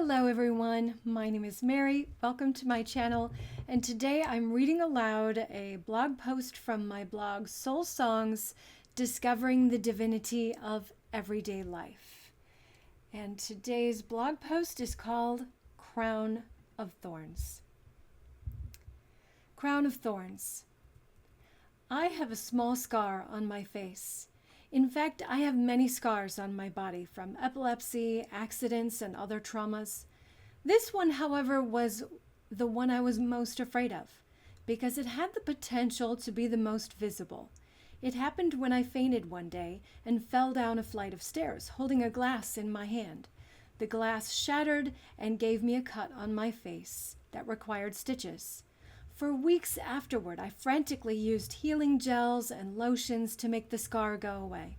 Hello everyone, my name is Mary. Welcome to my channel, and today I'm reading aloud a blog post from my blog Soul Songs, Discovering the Divinity of Everyday Life. And today's blog post is called Crown of Thorns. Crown of Thorns. I have a small scar on my face. In fact, I have many scars on my body from epilepsy, accidents, and other traumas. This one, however, was the one I was most afraid of because it had the potential to be the most visible. It happened when I fainted one day and fell down a flight of stairs, holding a glass in my hand. The glass shattered and gave me a cut on my face that required stitches. For weeks afterward, I frantically used healing gels and lotions to make the scar go away.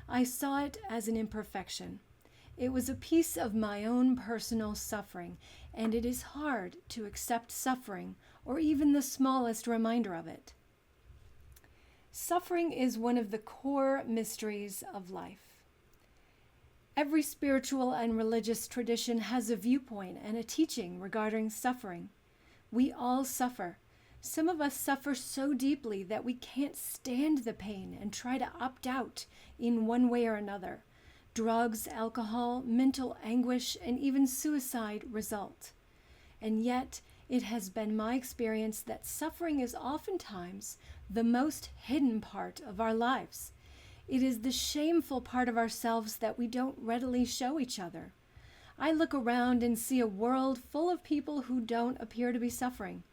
I saw it as an imperfection. It was a piece of my own personal suffering, and it is hard to accept suffering or even the smallest reminder of it. Suffering is one of the core mysteries of life. Every spiritual and religious tradition has a viewpoint and a teaching regarding suffering. We all suffer. Some of us suffer so deeply that we can't stand the pain and try to opt out in one way or another. Drugs, alcohol, mental anguish, and even suicide result. And yet, it has been my experience that suffering is oftentimes the most hidden part of our lives. It is the shameful part of ourselves that we don't readily show each other. I look around and see a world full of people who don't appear to be suffering.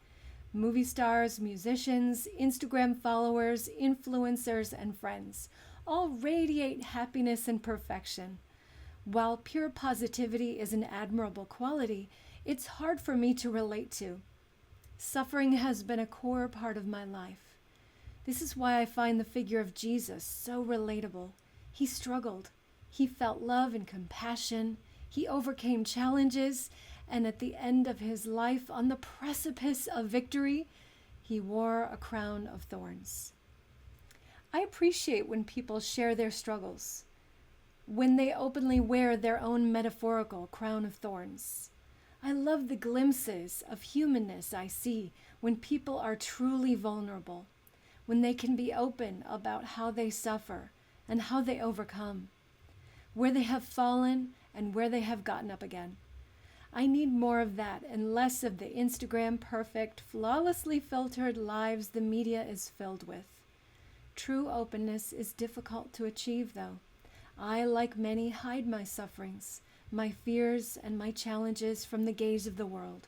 Movie stars, musicians, Instagram followers, influencers, and friends all radiate happiness and perfection. While pure positivity is an admirable quality, it's hard for me to relate to. Suffering has been a core part of my life. This is why I find the figure of Jesus so relatable. He struggled. He felt love and compassion. He overcame challenges, and at the end of his life, on the precipice of victory, he wore a crown of thorns. I appreciate when people share their struggles, when they openly wear their own metaphorical crown of thorns. I love the glimpses of humanness I see when people are truly vulnerable, when they can be open about how they suffer and how they overcome, where they have fallen and where they have gotten up again. I need more of that and less of the Instagram perfect, flawlessly filtered lives the media is filled with. True openness is difficult to achieve, though. I, like many, hide my sufferings, my fears, and my challenges from the gaze of the world.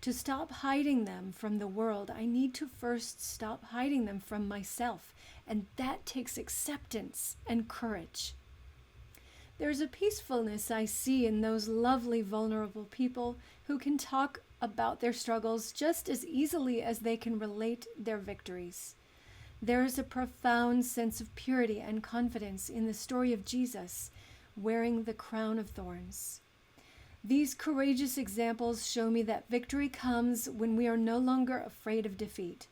To stop hiding them from the world, I need to first stop hiding them from myself, and that takes acceptance and courage. There's a peacefulness I see in those lovely, vulnerable people who can talk about their struggles just as easily as they can relate their victories. There is a profound sense of purity and confidence in the story of Jesus wearing the crown of thorns. These courageous examples show me that victory comes when we are no longer afraid of defeat.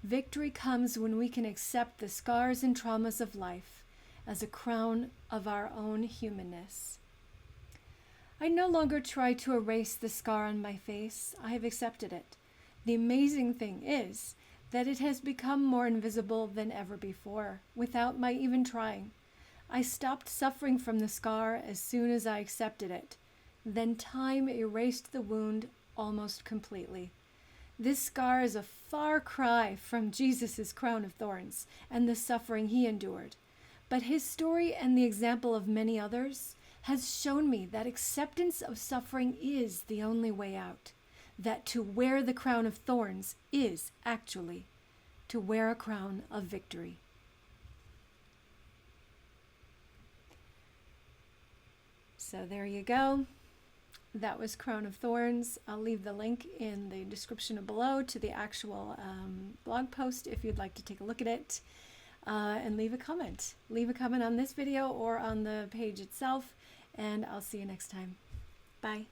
Victory comes when we can accept the scars and traumas of life as a crown of our own humanness. I no longer try to erase the scar on my face. I have accepted it. The amazing thing is that it has become more invisible than ever before, without my even trying. I stopped suffering from the scar as soon as I accepted it. Then time erased the wound almost completely. This scar is a far cry from Jesus' crown of thorns and the suffering he endured. But his story and the example of many others has shown me that acceptance of suffering is the only way out. That to wear the crown of thorns is actually to wear a crown of victory. So there you go. That was Crown of Thorns. I'll leave the link in the description below to the actual blog post if you'd like to take a look at it. And leave a comment. Leave a comment on this video or on the page itself, and I'll see you next time. Bye.